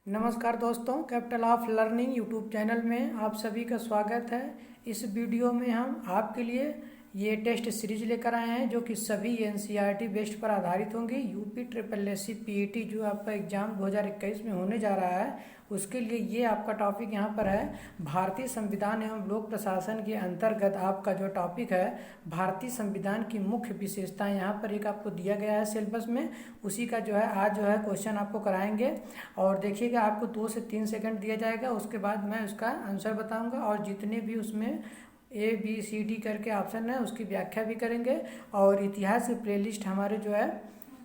नमस्कार दोस्तों, capital of learning YouTube channel में आप सभी का स्वागत है। इस वीडियो में हम आपके लिए ये टेस्ट सीरीज लेकर आए हैं जो कि सभी एनसीईआरटी बेस्ड पर आधारित होंगी। यूपी ट्रिपल एससी पीईटी जो आपका एग्जाम 2021 में होने जा रहा है उसके लिए ये आपका टॉपिक यहाँ पर है। भारतीय संविधान एवं लोक प्रशासन के अंतर्गत आपका जो टॉपिक है भारतीय संविधान की मुख्य विशेषताएं, यहाँ पर एक आपको दिया गया है सिलेबस में। उसी का जो है आज जो है क्वेश्चन आपको कराएंगे और देखिएगा आपको 2 से 3 सेकंड दिया जाएगा। उसके बाद मैं उसका आंसर बताऊंगा और जितने भी उसमें ABCD करके ऑप्शन है उसकी व्याख्या भी करेंगे। और इतिहास की प्लेलिस्ट हमारे जो है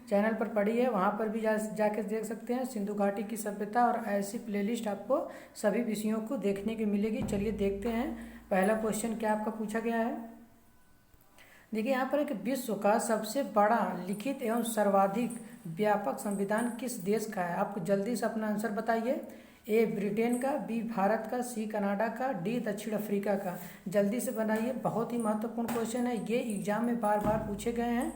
चैनल पर पड़ी है, वहाँ पर भी जाके देख सकते हैं। सिंधु घाटी की सभ्यता और ऐसी प्लेलिस्ट आपको सभी विषयों को देखने की मिलेगी। चलिए देखते हैं पहला क्वेश्चन क्या आपका पूछा गया है। देखिए यहाँ पर एक विश्व का सबसे बड़ा लिखित एवं सर्वाधिक व्यापक संविधान किस देश का है। आपको जल्दी से अपना आंसर बताइए। A ब्रिटेन का, B भारत का, C कनाडा का, D दक्षिण अफ्रीका का। जल्दी से बनाइए, बहुत ही महत्वपूर्ण क्वेश्चन है, ये एग्जाम में बार बार पूछे गए हैं।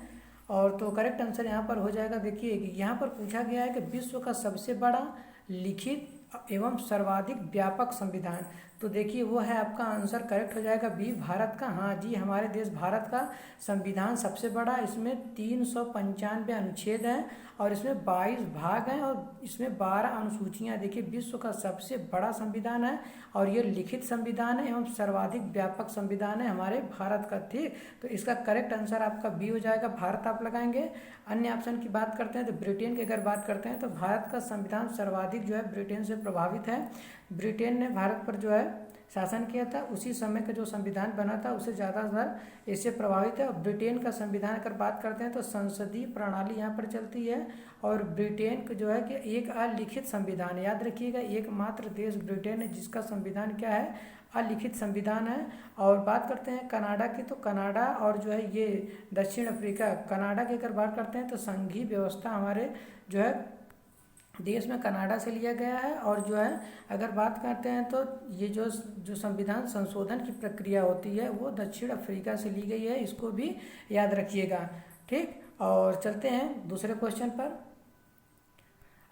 और तो करेक्ट आंसर यहाँ पर हो जाएगा। देखिए यहाँ पर पूछा गया है कि विश्व का सबसे बड़ा लिखित एवं सर्वाधिक व्यापक संविधान, तो देखिए वो है आपका आंसर करेक्ट हो जाएगा B भारत का। हाँ जी, हमारे देश भारत का संविधान सबसे बड़ा, इसमें 395 अनुच्छेद हैं और इसमें 22 भाग हैं और इसमें 12 अनुसूचियाँ। देखिए विश्व का सबसे बड़ा संविधान है और ये लिखित संविधान है एवं सर्वाधिक व्यापक संविधान है हमारे भारत का। ठीक, तो इसका करेक्ट आंसर आपका B हो जाएगा, भारत आप लगाएंगे। अन्य ऑप्शन की बात करते हैं तो ब्रिटेन की अगर बात करते हैं तो भारत का संविधान सर्वाधिक जो है ब्रिटेन से प्रभावित है। ब्रिटेन ने भारत पर जो है शासन किया था, उसी समय का जो संविधान बना था उससे ज़्यादातर इससे प्रभावित है। और ब्रिटेन का संविधान अगर बात करते हैं तो संसदीय प्रणाली यहाँ पर चलती है और ब्रिटेन का जो है कि एक अलिखित संविधान, याद रखिएगा, एकमात्र देश ब्रिटेन है जिसका संविधान क्या है, अलिखित संविधान है। और बात करते हैं कनाडा की, तो कनाडा और जो है ये दक्षिण अफ्रीका, कनाडा की अगर बात करते हैं तो संघीय व्यवस्था हमारे जो है देश में कनाडा से लिया गया है। और जो है अगर बात करते हैं तो ये जो संविधान संशोधन की प्रक्रिया होती है वो दक्षिण अफ्रीका से ली गई है, इसको भी याद रखिएगा। ठीक, और चलते हैं दूसरे क्वेश्चन पर।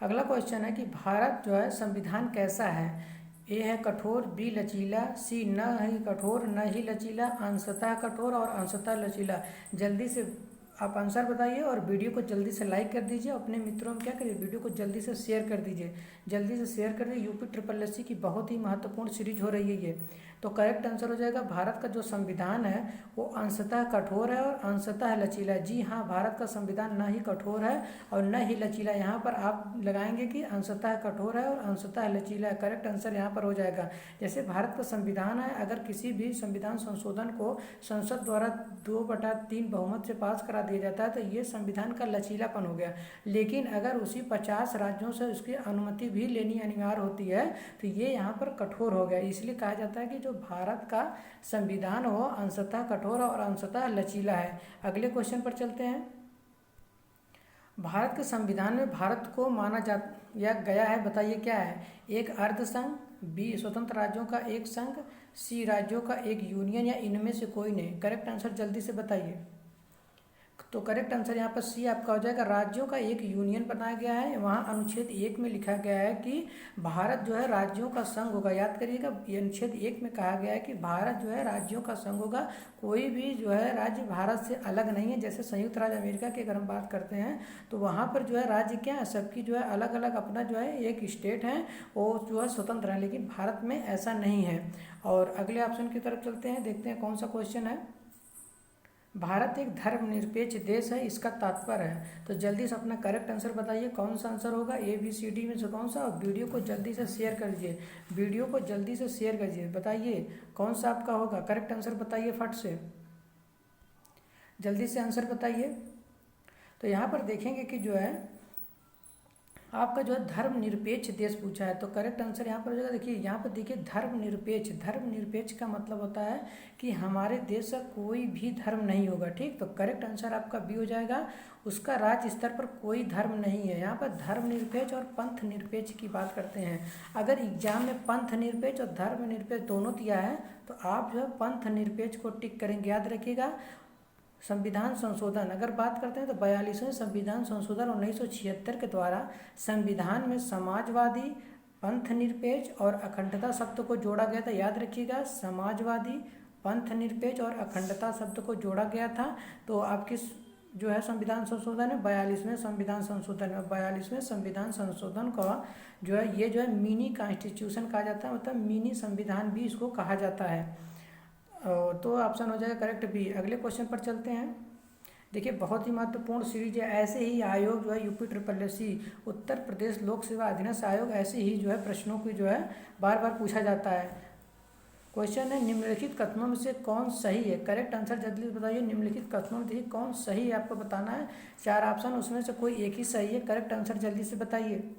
अगला क्वेश्चन है कि भारत जो है संविधान कैसा है। A है कठोर, B लचीला, C न ही कठोर न ही लचीला, अंशतः कठोर और अंशतः लचीला। जल्दी से आप आंसर बताइए और वीडियो को जल्दी से लाइक कर दीजिए। अपने मित्रों में क्या करिए, वीडियो को जल्दी से शेयर कर दीजिए, जल्दी से शेयर कर दीजिए। यूपी ट्रिपल एससी की बहुत ही महत्वपूर्ण सीरीज हो रही है ये। तो करेक्ट आंसर हो जाएगा भारत का जो संविधान है वो अंशतः कठोर है और अंशतः लचीला है। जी हाँ, भारत का संविधान न ही कठोर है और न ही लचीला। यहाँ पर आप लगाएंगे कि अंशतः कठोर है और अंशतः लचीला है, करेक्ट आंसर यहाँ पर हो जाएगा। जैसे भारत का संविधान है, अगर किसी भी संविधान संशोधन को संसद द्वारा 2/3 बहुमत से पास करा दिया जाता है तो ये संविधान का लचीलापन हो गया। लेकिन अगर उसी 50 राज्यों से उसकी अनुमति भी लेनी अनिवार्य होती है तो ये यहाँ पर कठोर हो गया। इसलिए कहा जाता है कि जो भारत का संविधान वो अंशतः कठोर और अंशतः लचीला है। अगले क्वेश्चन पर चलते हैं। भारत के संविधान में भारत को माना जा या गया है, बताइए क्या है। एक अर्ध संघ, B स्वतंत्र राज्यों का एक संघ, C राज्यों का एक यूनियन या इनमें से कोई नहीं। करेक्ट आंसर जल्दी से बताइए। तो करेक्ट आंसर यहाँ पर C आपका हो जाएगा, राज्यों का एक यूनियन बनाया गया है। वहाँ अनुच्छेद 1 में लिखा गया है कि भारत जो है राज्यों का संघ होगा। याद करिएगा, अनुच्छेद 1 में कहा गया है कि भारत जो है राज्यों का संघ होगा। कोई भी जो है राज्य भारत से अलग नहीं है। जैसे संयुक्त राज्य अमेरिका की अगर हम बात करते हैं तो वहाँ पर जो है राज्य क्या है, सबकी जो है अलग अलग अपना जो है एक स्टेट है, वो जो है स्वतंत्र है, लेकिन भारत में ऐसा नहीं है। और अगले ऑप्शन की तरफ चलते हैं, देखते हैं कौन सा क्वेश्चन है। भारत एक धर्मनिरपेक्ष देश है, इसका तात्पर्य है। तो जल्दी से अपना करेक्ट आंसर बताइए, कौन सा आंसर होगा ABCD में से कौन सा। और वीडियो को जल्दी से शेयर कर दीजिए, वीडियो को जल्दी से शेयर कर दीजिए। बताइए कौन सा आपका होगा, करेक्ट आंसर बताइए फट से, जल्दी से आंसर बताइए। तो यहाँ पर देखेंगे कि जो है आपका जो है धर्मनिरपेक्ष देश पूछा है, तो करेक्ट आंसर यहाँ पर हो जाएगा। देखिए यहाँ पर देखिए धर्मनिरपेक्ष, धर्मनिरपेक्ष का मतलब होता है कि हमारे देश का कोई भी धर्म नहीं होगा। ठीक, तो करेक्ट आंसर आपका B हो जाएगा। उसका राज्य स्तर पर कोई धर्म नहीं है। यहाँ पर धर्मनिरपेक्ष और पंथ निरपेक्ष की बात करते हैं। अगर एग्जाम में पंथ निरपेक्ष और धर्मनिरपेक्ष दोनों दिया है तो आप जो है पंथ निरपेक्ष को टिक करेंगे। याद रखिएगा, संविधान संशोधन अगर बात करते हैं तो 42वें संविधान संशोधन 1976 के द्वारा संविधान में समाजवादी, पंथ निरपेक्ष और अखंडता शब्द को जोड़ा गया था, याद रखिएगा, समाजवादी, पंथ निरपेक्ष और अखंडता शब्द को जोड़ा गया था। तो आपकी जो है संविधान संशोधन है 42वें संविधान संशोधन में, 42वें संविधान संशोधन का जो है ये जो है मिनी कॉन्स्टिट्यूशन कहा जाता है, मतलब मिनी संविधान भी इसको कहा जाता है। तो ऑप्शन हो जाएगा करेक्ट बी। अगले क्वेश्चन पर चलते हैं। देखिए बहुत ही महत्वपूर्ण सीरीज है। ऐसे ही आयोग जो है UPSSC उत्तर प्रदेश लोक सेवा अधीनस्थ आयोग ऐसे ही जो है प्रश्नों की जो है बार बार पूछा जाता है। क्वेश्चन है निम्नलिखित कथनों में से कौन सही है, करेक्ट आंसर जल्दी से बताइए। निम्नलिखित कथनों में देखिए कौन सही है आपको बताना है। 4 ऑप्शन उसमें से कोई एक ही सही है, करेक्ट आंसर जल्दी से बताइए।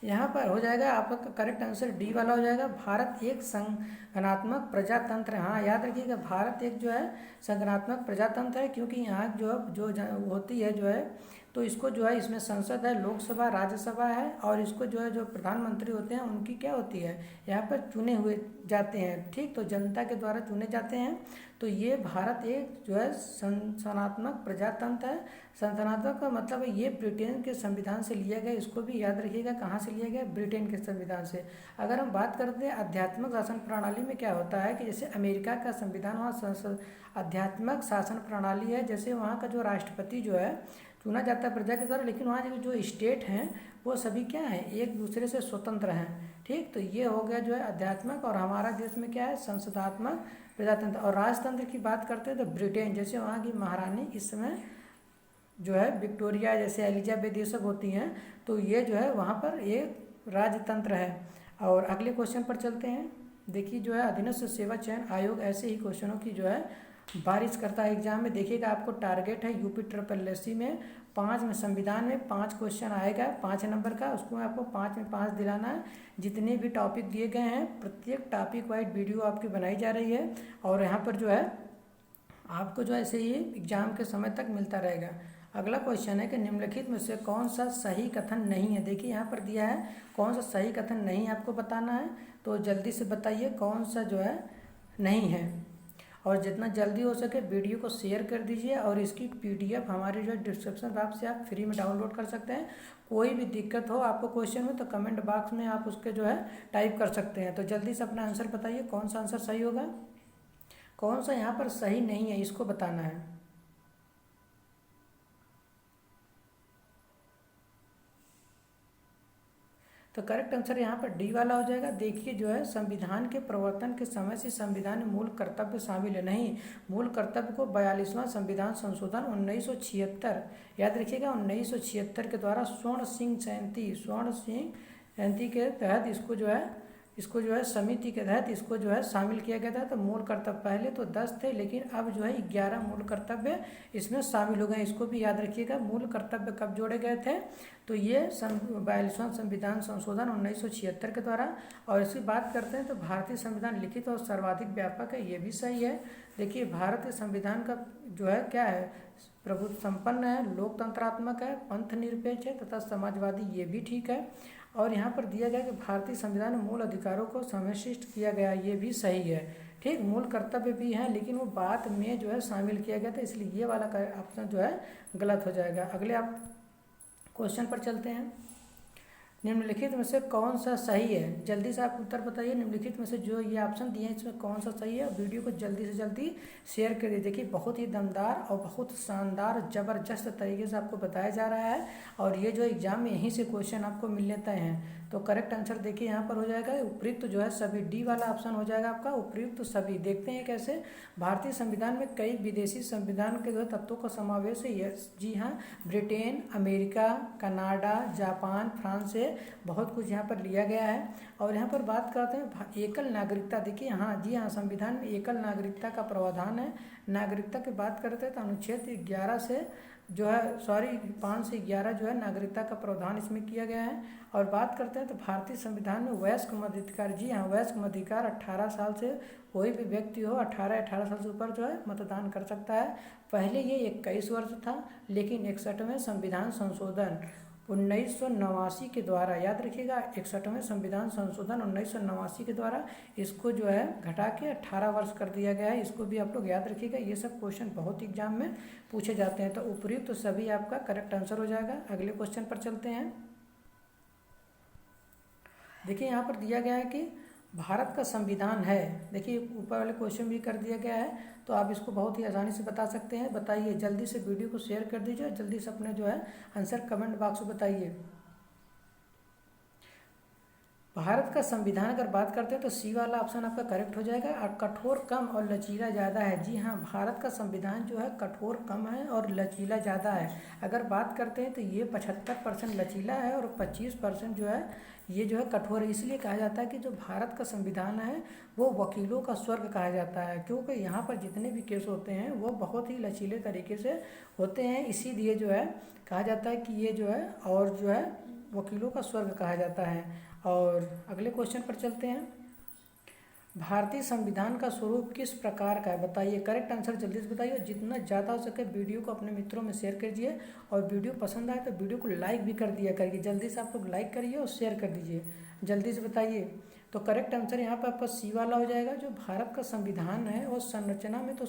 यहाँ पर हो जाएगा आपका करेक्ट आंसर डी वाला हो जाएगा, भारत एक संगठनात्मक प्रजातंत्र है। हाँ याद रखिएगा, भारत एक जो है संगठनात्मक प्रजातंत्र है, क्योंकि यहाँ जो होती है जो है तो इसको जो है इसमें संसद है, लोकसभा, राज्यसभा है, और इसको जो है जो प्रधानमंत्री होते हैं उनकी क्या होती है यहाँ पर चुने हुए जाते हैं, ठीक, तो जनता के द्वारा चुने जाते हैं। तो ये भारत एक जो है संसदनात्मक प्रजातंत्र है। संसदनात्मक का मतलब है ये ब्रिटेन के संविधान से लिया गया, इसको भी याद रखिएगा कहाँ से लिया गया, ब्रिटेन के संविधान से। अगर हम बात करते हैं आध्यात्मिक शासन प्रणाली में क्या होता है कि जैसे अमेरिका का संविधान वहाँ आध्यात्मिक शासन प्रणाली है, जैसे वहाँ का जो राष्ट्रपति जो है चुना जाता है प्रजा के द्वारा, लेकिन वहाँ जो स्टेट हैं वो सभी क्या हैं, एक दूसरे से स्वतंत्र हैं, ठीक। तो ये हो गया जो है आध्यात्मिक, और हमारा देश में क्या है संसदात्मक प्रजातंत्र। और राजतंत्र की बात करते हैं तो ब्रिटेन, जैसे वहाँ की महारानी इस समय जो है विक्टोरिया, जैसे एलिजाबेथ, ये सब होती हैं, तो ये जो है वहाँ पर एक राजतंत्र है। और अगले क्वेश्चन पर चलते हैं। देखिए जो है अधीनस्थ सेवा चयन आयोग ऐसे ही क्वेश्चनों की जो है बारिश करता है एग्जाम में। देखिएगा आपको टारगेट है UPSSC में 5 में, संविधान में 5 क्वेश्चन आएगा 5 नंबर का, उसको आपको 5 में 5 दिलाना है। जितने भी टॉपिक दिए गए हैं प्रत्येक टॉपिक वाइज वीडियो आपकी बनाई जा रही है, और यहाँ पर जो है आपको जो ऐसे ही एग्जाम के समय तक मिलता रहेगा। अगला क्वेश्चन है कि निम्नलिखित में से कौन सा सही कथन नहीं है। देखिए यहाँ पर दिया है कौन सा सही कथन नहीं आपको बताना है, तो जल्दी से बताइए कौन सा जो है नहीं है, और जितना जल्दी हो सके वीडियो को शेयर कर दीजिए, और इसकी PDF हमारे जो डिस्क्रिप्शन बॉक्स से आप फ्री में डाउनलोड कर सकते हैं। कोई भी दिक्कत हो आपको क्वेश्चन में तो कमेंट बॉक्स में आप उसके जो है टाइप कर सकते हैं। तो जल्दी से अपना आंसर बताइए कौन सा आंसर सही होगा, कौन सा यहाँ पर सही नहीं है, इसको बताना है। तो करेक्ट आंसर यहाँ पर डी वाला हो जाएगा। देखिए जो है संविधान के प्रवर्तन के समय से संविधान में मूल कर्तव्य शामिल है, नहीं, मूल कर्तव्य को 42वां संविधान संशोधन 1976 याद रखिएगा 1976 के द्वारा स्वर्ण सिंह जयंती के तहत इसको जो है समिति के तहत इसको जो है शामिल किया गया था। तो मूल कर्तव्य पहले तो 10 थे, लेकिन अब जो है 11 मूल कर्तव्य इसमें शामिल हो गए। इसको भी याद रखिएगा मूल कर्तव्य कब जोड़े गए थे, तो ये 42वां संविधान संशोधन 1976 के द्वारा। और इसकी बात करते हैं तो भारतीय संविधान लिखित और सर्वाधिक व्यापक है, ये भी सही है। देखिए भारत के संविधान का जो है क्या है, प्रभुत्व संपन्न है, लोकतंत्रात्मक है, पंथ निरपेक्ष है तथा समाजवादी, ये भी ठीक है। और यहाँ पर दिया गया कि भारतीय संविधान में मूल अधिकारों को समाविष्ट किया गया, ये भी सही है, ठीक। मूल कर्तव्य भी है लेकिन वो बाद में जो है शामिल किया गया था, इसलिए ये वाला ऑप्शन जो है गलत हो जाएगा। अगले आप क्वेश्चन पर चलते हैं। निम्नलिखित में से कौन सा सही है, जल्दी से आप उत्तर बताइए। निम्नलिखित में से जो ये ऑप्शन दिए हैं इसमें कौन सा सही है, वीडियो को जल्दी से जल्दी शेयर करिए। देखिए बहुत ही दमदार और बहुत शानदार ज़बरदस्त तरीके से आपको बताया जा रहा है, और ये जो एग्जाम में यहीं से क्वेश्चन आपको मिलने तय हैं। तो करेक्ट आंसर देखिए यहाँ पर हो जाएगा उपयुक्त जो है सभी, डी वाला ऑप्शन हो जाएगा आपका उपयुक्त सभी। देखते हैं कैसे। भारतीय संविधान में कई विदेशी संविधान के जो तत्वों का समावेश है, जी हाँ, Britain, America, Canada, Japan, France से बहुत कुछ यहाँ पर लिया गया है। और यहाँ पर बात करते हैं एकल नागरिकता। देखिए हाँ, जी हाँ, संविधान में एकल नागरिकता का प्रावधान है। नागरिकता की बात करते हैं तो अनुच्छेद 11 से जो है 5 से 11 जो है नागरिकता का प्रावधान इसमें किया गया है। और बात करते हैं तो भारतीय संविधान में वयस्क मताधिकार, जी हाँ, वयस्क मताधिकार 18 साल से कोई भी व्यक्ति हो 18 साल से ऊपर जो है मतदान कर सकता है। पहले ये 21 वर्ष था, लेकिन 61वें संविधान संशोधन 1989 के द्वारा, याद रखिएगा 61वें संविधान संशोधन 1989 के द्वारा इसको जो है घटा के 18 वर्ष कर दिया गया है। इसको भी आप लोग याद रखिएगा, ये सब क्वेश्चन बहुत एग्जाम में पूछे जाते हैं। तो उपयुक्त तो सभी आपका करेक्ट आंसर हो जाएगा। अगले क्वेश्चन पर चलते हैं। देखिए यहाँ पर दिया गया है कि भारत का संविधान है, देखिए ऊपर वाले क्वेश्चन भी कर दिया गया है, तो आप इसको बहुत ही आसानी से बता सकते हैं। बताइए, जल्दी से वीडियो को शेयर कर दीजिए, जल्दी से अपने जो है आंसर कमेंट बॉक्स में बताइए। भारत का संविधान अगर बात करते हैं तो सी वाला ऑप्शन आपका करेक्ट हो जाएगा। और कठोर कम और लचीला ज़्यादा है, जी हाँ, भारत का संविधान जो है कठोर कम है और लचीला ज़्यादा है। अगर बात करते हैं तो ये 75% लचीला है और 25% जो है ये जो है कठोर है। इसलिए कहा जाता है कि जो भारत का संविधान है वो वकीलों का स्वर्ग कहा जाता है, क्योंकि यहाँ पर जितने भी केस होते हैं वो बहुत ही लचीले तरीके से होते हैं। इसीलिए जो है कहा जाता है कि ये जो है और जो है वकीलों का स्वर्ग कहा जाता है। और अगले क्वेश्चन पर चलते हैं। भारतीय संविधान का स्वरूप किस प्रकार का है, बताइए। करेक्ट आंसर जल्दी से बताइए, और जितना ज़्यादा हो सके वीडियो को अपने मित्रों में शेयर कीजिए, और वीडियो पसंद आए तो वीडियो को लाइक भी कर दिया करिए। जल्दी से आप लोग लाइक करिए और शेयर कर दीजिए, जल्दी से बताइए। तो करेक्ट आंसर यहाँ पर आपका सी वाला हो जाएगा। जो भारत का संविधान है वो संरचना में तो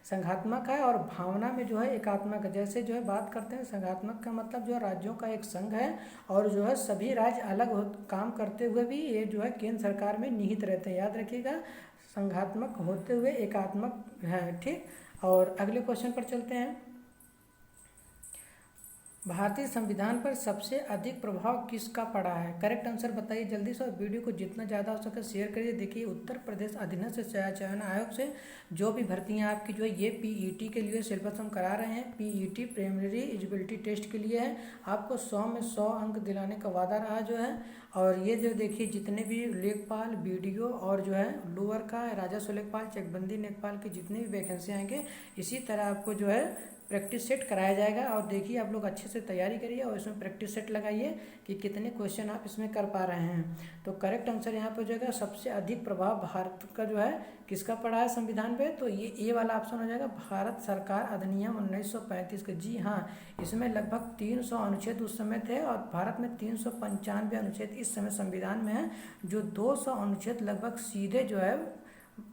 संघात्मक है और भावना में जो है एकात्मक है। जैसे जो है बात करते हैं, संघात्मक का मतलब जो है राज्यों का एक संघ है, और जो है सभी राज्य अलग काम करते हुए भी ये जो है केंद्र सरकार में निहित रहते हैं। याद रखिएगा, संघात्मक होते हुए एकात्मक है, ठीक। और अगले क्वेश्चन पर चलते हैं। भारतीय संविधान पर सबसे अधिक प्रभाव किसका पड़ा है, करेक्ट आंसर बताइए जल्दी से। और वीडियो को जितना ज़्यादा हो सके शेयर करिए। देखिए, उत्तर प्रदेश अधीनस्थ चयन आयोग से जो भी भर्तियां आपकी जो है ये पीईटी के लिए सिलेबस हम करा रहे हैं। पीईटी प्रीलिमिनरी एलिजिबिलिटी टेस्ट के लिए है, आपको 100 में 100 अंक दिलाने का वादा रहा जो है। और ये जो देखिए जितने भी लेखपाल, बीडीओ और जो है लोअर का राजस्व लेखपाल, चकबंदी लेखपाल की जितनी भी वैकेंसी आएंगे, इसी तरह आपको जो है प्रैक्टिस सेट कराया जाएगा। और देखिए आप लोग अच्छे से तैयारी करिए और इसमें प्रैक्टिस सेट लगाइए कि कितने क्वेश्चन आप इसमें कर पा रहे हैं। तो करेक्ट आंसर यहाँ पर हो जाएगा, सबसे अधिक प्रभाव भारत का जो है किसका पड़ा है संविधान पे, तो ये ए वाला ऑप्शन हो जाएगा, भारत सरकार अधिनियम 1935 का। जी हाँ, इसमें लगभग 300 अनुच्छेद उस समय थे और भारत में 395 अनुच्छेद इस समय संविधान में है। जो 200 अनुच्छेद लगभग सीधे जो है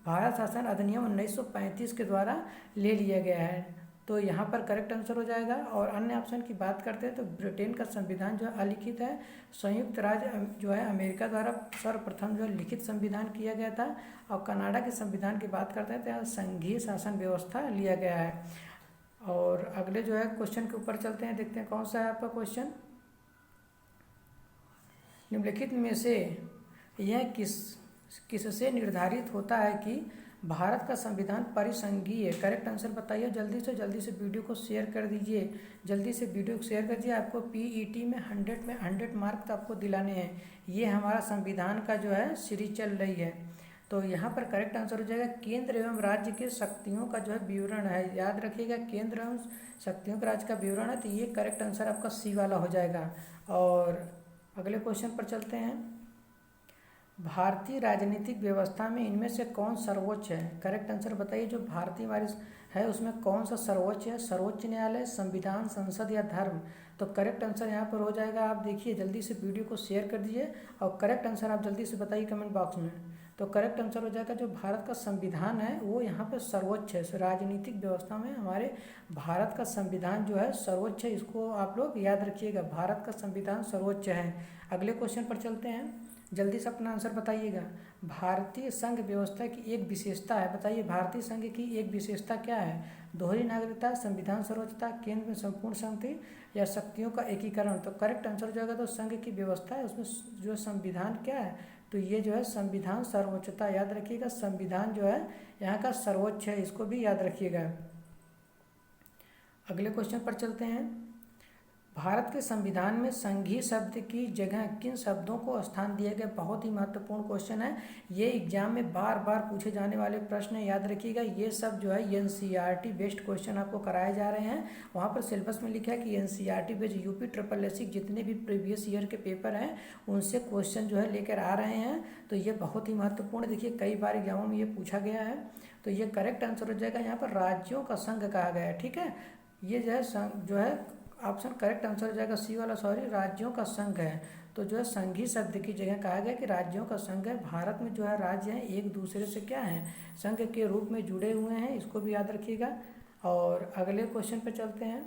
भारत शासन अधिनियम 1935 के द्वारा ले लिया गया है। तो यहाँ पर करेक्ट आंसर हो जाएगा। और अन्य ऑप्शन की बात करते हैं तो ब्रिटेन का संविधान जो है अलिखित है। संयुक्त राज्य जो है अमेरिका द्वारा सर्वप्रथम जो है लिखित संविधान किया गया था। और कनाडा के संविधान की बात करते हैं तो यहाँ संघीय शासन व्यवस्था लिया गया है। और अगले जो है क्वेश्चन के ऊपर चलते हैं, देखते हैं कौन सा है आपका क्वेश्चन। निम्नलिखित में से यह किससे निर्धारित होता है कि भारत का संविधान परिसंघीय है, करेक्ट आंसर बताइए जल्दी से वीडियो को शेयर कर दीजिए, जल्दी से वीडियो को शेयर कर दीजिए। आपको पीईटी में 100 मार्क तो आपको दिलाने हैं। ये हमारा संविधान का जो है सीरीज चल रही है। तो यहाँ पर करेक्ट आंसर हो जाएगा, केंद्र एवं राज्य के शक्तियों का जो है विवरण है। याद रखिएगा, केंद्र एवं शक्तियों के राज्य का विवरण है, तो ये करेक्ट आंसर आपका सी वाला हो जाएगा। और अगले क्वेश्चन पर चलते हैं। भारतीय राजनीतिक व्यवस्था में इनमें से कौन सर्वोच्च है, करेक्ट आंसर बताइए। जो भारतीय हमारी है उसमें कौन सा सर्वोच्च है, सर्वोच्च न्यायालय, संविधान, संसद या धर्म। तो करेक्ट आंसर यहाँ पर हो जाएगा, आप देखिए जल्दी से वीडियो को शेयर कर दीजिए और करेक्ट आंसर आप जल्दी से बताइए कमेंट बॉक्स में। तो करेक्ट आंसर हो जाएगा, जो भारत का संविधान है वो यहाँ पर सर्वोच्च है। राजनीतिक व्यवस्था में हमारे भारत का संविधान जो है सर्वोच्च है, इसको आप लोग याद रखिएगा, भारत का संविधान सर्वोच्च है। अगले क्वेश्चन पर चलते हैं, जल्दी से अपना आंसर बताइएगा। भारतीय संघ व्यवस्था की एक विशेषता है, बताइए भारतीय संघ की एक विशेषता क्या है। दोहरी नागरिकता, संविधान सर्वोच्चता, केंद्र में संपूर्ण संगति या शक्तियों का एकीकरण। तो करेक्ट आंसर हो जाएगा, तो संघ की व्यवस्था है उसमें जो संविधान क्या है, तो ये जो है संविधान सर्वोच्चता। याद रखिएगा, संविधान जो है यहाँ का सर्वोच्च है, इसको भी याद रखिएगा। अगले क्वेश्चन पर चलते हैं। भारत के संविधान में संघीय शब्द की जगह किन शब्दों को स्थान दिया गया, बहुत ही महत्वपूर्ण क्वेश्चन है। ये एग्जाम में बार बार पूछे जाने वाले प्रश्न है, याद रखिएगा। ये सब जो है एनसीईआरटी बेस्ड क्वेश्चन आपको कराए जा रहे हैं। वहाँ पर सिलेबस में लिखा है कि एनसीईआरटी बेस्ड यूपी SSS जितने भी प्रीवियस ईयर के पेपर हैं उनसे क्वेश्चन जो है लेकर आ रहे हैं। तो ये बहुत ही महत्वपूर्ण, देखिए कई बार एग्जामों में ये पूछा गया है। तो ये करेक्ट आंसर हो जाएगा, यहाँ पर राज्यों का संघ कहा गया है, ठीक है। ये जो है ऑप्शन करेक्ट आंसर हो जाएगा सी वाला, सॉरी, राज्यों का संघ है। तो जो है संघीय शब्द की जगह कहा गया कि राज्यों का संघ है। भारत में जो है राज्य हैं एक दूसरे से क्या है, संघ के रूप में जुड़े हुए हैं, इसको भी याद रखिएगा। और अगले क्वेश्चन पे चलते हैं।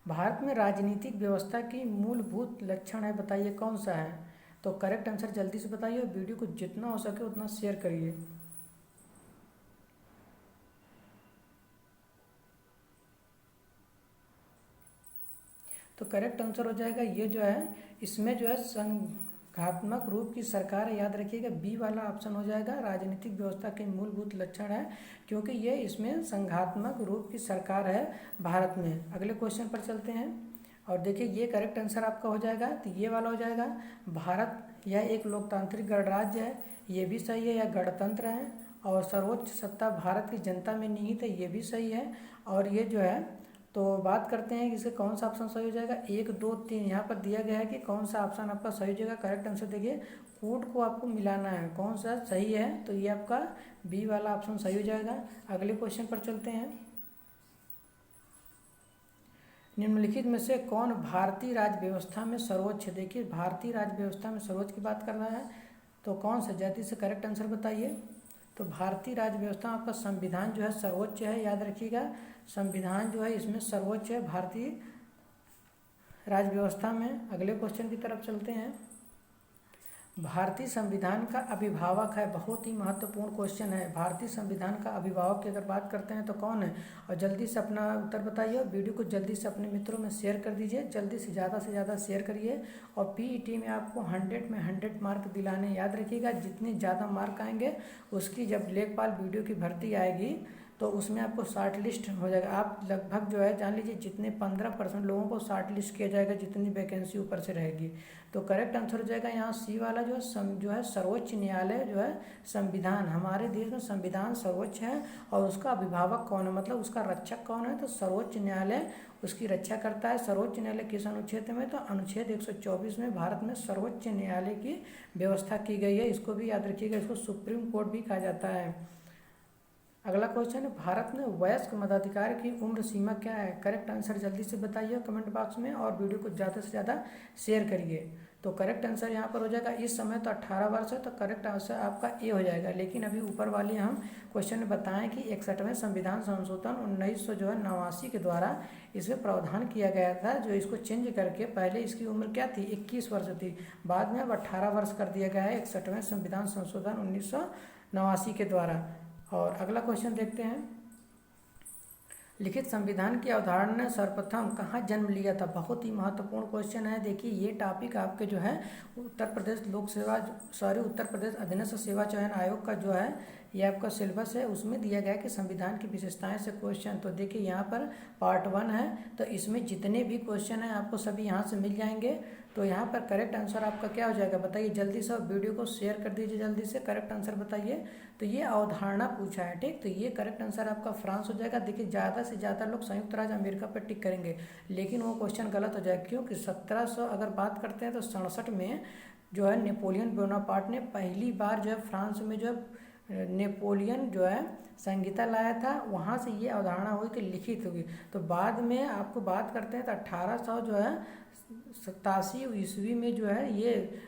भारत में राजनीतिक व्यवस्था की मूलभूत लक्षण है, बताइए कौन सा है। तो करेक्ट आंसर जल्दी से बताइए और वीडियो को जितना हो सके उतना शेयर करिए। तो करेक्ट आंसर हो जाएगा ये जो है, इसमें जो है संघात्मक रूप की सरकार है, याद रखिएगा बी वाला ऑप्शन हो जाएगा। राजनीतिक व्यवस्था के मूलभूत लक्षण है, क्योंकि ये इसमें संघात्मक रूप की सरकार है भारत में। अगले क्वेश्चन पर चलते हैं और देखिए ये करेक्ट आंसर आपका हो जाएगा। तो ये वाला हो जाएगा, भारत यह एक लोकतांत्रिक गणराज्य है, ये भी सही है। यह गणतंत्र है और सर्वोच्च सत्ता भारत की जनता में निहित है, ये भी सही है। और ये जो है, तो बात करते हैं कि इसका कौन सा ऑप्शन सही हो जाएगा। 1 2 3 यहाँ पर दिया गया है कि कौन सा ऑप्शन आपका सही हो जाएगा। करेक्ट आंसर देखिए, कोड को आपको मिलाना है, कौन सा सही है, तो ये आपका बी वाला ऑप्शन सही हो जाएगा। अगले क्वेश्चन पर चलते हैं। निम्नलिखित में से कौन भारतीय राज्य व्यवस्था में सर्वोच्च है। देखिए भारतीय राज्य व्यवस्था में सर्वोच्च की बात कर रहा है, तो कौन सा, जल्दी से करेक्ट आंसर बताइए। तो भारतीय राज्य व्यवस्था में आपका संविधान जो है सर्वोच्च है, याद रखिएगा संविधान जो है इसमें सर्वोच्च है भारतीय राज्य व्यवस्था में। अगले क्वेश्चन की तरफ चलते हैं। भारतीय संविधान का अभिभावक है, बहुत ही महत्वपूर्ण क्वेश्चन है। भारतीय संविधान का अभिभावक की अगर बात करते हैं तो कौन है, और जल्दी से अपना उत्तर बताइए और वीडियो को जल्दी से अपने मित्रों में शेयर कर दीजिए, जल्दी से ज़्यादा शेयर करिए। और पीईटी में आपको 100 में 100 मार्क दिलाने, याद रखिएगा जितने ज़्यादा मार्क आएंगे उसकी जब लेखपाल वीडियो की भर्ती आएगी तो उसमें आपको शॉर्ट लिस्ट हो जाएगा। आप लगभग जो है जान लीजिए जितने 15% लोगों को शॉर्ट लिस्ट किया जाएगा जितनी वैकेंसी ऊपर से रहेगी। तो करेक्ट आंसर हो जाएगा यहाँ सी वाला जो है सर्वोच्च न्यायालय जो है संविधान, हमारे देश में संविधान सर्वोच्च है और उसका अभिभावक कौन है, मतलब उसका रक्षक कौन है, तो सर्वोच्च न्यायालय उसकी रक्षा करता है। सर्वोच्च न्यायालय किस अनुच्छेद में, तो अनुच्छेद 124 में भारत में सर्वोच्च न्यायालय की व्यवस्था की गई है। इसको भी याद रखिएगा, इसको सुप्रीम कोर्ट भी कहा जाता है। अगला क्वेश्चन है, भारत में वयस्क मताधिकार की उम्र सीमा क्या है। करेक्ट आंसर जल्दी से बताइए कमेंट बॉक्स में और वीडियो को ज़्यादा से ज़्यादा शेयर करिए। तो करेक्ट आंसर यहाँ पर हो जाएगा, इस समय तो 18 वर्ष है, तो करेक्ट आंसर आपका ए हो जाएगा। लेकिन अभी ऊपर वाले हम क्वेश्चन में बताएं कि 61वें संविधान संशोधन 1989 के द्वारा इसमें प्रावधान किया गया था, जो इसको चेंज करके पहले इसकी उम्र क्या थी, 21 वर्ष थी, बाद में अब 18 वर्ष कर दिया गया है 61वें संविधान संशोधन 1989 के द्वारा। और अगला क्वेश्चन देखते हैं, लिखित संविधान की अवधारणा ने सर्वप्रथम कहाँ जन्म लिया था। बहुत ही महत्वपूर्ण क्वेश्चन है। देखिए ये टॉपिक आपके जो है उत्तर प्रदेश अधीनस्थ सेवा चयन आयोग का जो है ये आपका सिलेबस है, उसमें दिया गया है कि संविधान की विशेषताएं से क्वेश्चन। तो देखिए यहाँ पर पार्ट 1 है, तो इसमें जितने भी क्वेश्चन हैं आपको सभी यहाँ से मिल जाएंगे। तो यहाँ पर करेक्ट आंसर आपका क्या हो जाएगा बताइए जल्दी से, और वीडियो को शेयर कर दीजिए जल्दी से, करेक्ट आंसर बताइए। तो ये अवधारणा पूछा है, ठीक, तो ये करेक्ट आंसर आपका फ्रांस हो जाएगा। देखिए ज़्यादा से ज़्यादा लोग संयुक्त राज्य अमेरिका पर टिक करेंगे, लेकिन वो क्वेश्चन गलत हो जाएगा, क्योंकि 1700 अगर बात करते हैं तो 67 में जो है नेपोलियन बोनापार्ट ने पहली बार जो है फ्रांस में जो है नेपोलियन जो है संहिता लाया था, वहाँ से ये अवधारणा हुई कि लिखित होगी। तो बाद में आपको बात करते हैं तो 1800 जो है 87 ईस्वी में जो है ये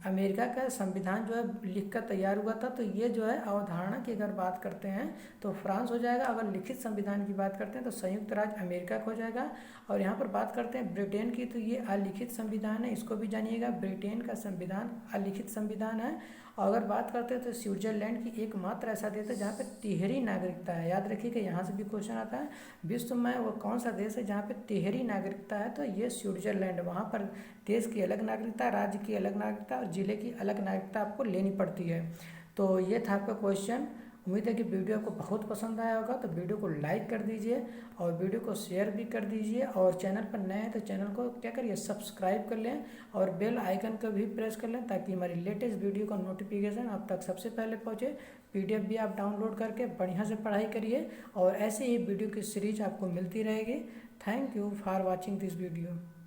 अमेरिका का संविधान जो है लिख कर तैयार हुआ था। तो ये जो है अवधारणा की अगर बात करते हैं तो फ्रांस हो जाएगा। अगर लिखित संविधान की बात करते हैं तो संयुक्त राज्य अमेरिका का हो जाएगा। और यहाँ पर बात करते हैं ब्रिटेन की, तो ये अलिखित संविधान है, इसको भी जानिएगा, ब्रिटेन का संविधान अलिखित संविधान है। और अगर बात करते हैं तो स्विट्जरलैंड की एकमात्र ऐसा देश है जहाँ पे तिहरी नागरिकता है, याद रखिएगा यहाँ से भी क्वेश्चन आता है, विश्व में वो कौन सा देश है जहाँ पे तिहरी नागरिकता है, तो ये स्विट्जरलैंड। वहाँ पर देश की अलग नागरिकता, राज्य की अलग नागरिकता और जिले की अलग नागरिकता आपको लेनी पड़ती है। तो ये था आपका क्वेश्चन। उम्मीद है कि वीडियो आपको बहुत पसंद आया होगा, तो वीडियो को लाइक कर दीजिए और वीडियो को शेयर भी कर दीजिए। और चैनल पर नए हैं तो चैनल को क्या करिए, सब्सक्राइब कर लें और बेल आइकन को भी प्रेस कर लें, ताकि हमारी लेटेस्ट वीडियो का नोटिफिकेशन आप तक सबसे पहले पहुँचे। PDF भी आप डाउनलोड करके बढ़िया से पढ़ाई करिए और ऐसे ही वीडियो की सीरीज आपको मिलती रहेगी। Thank you for watching this video.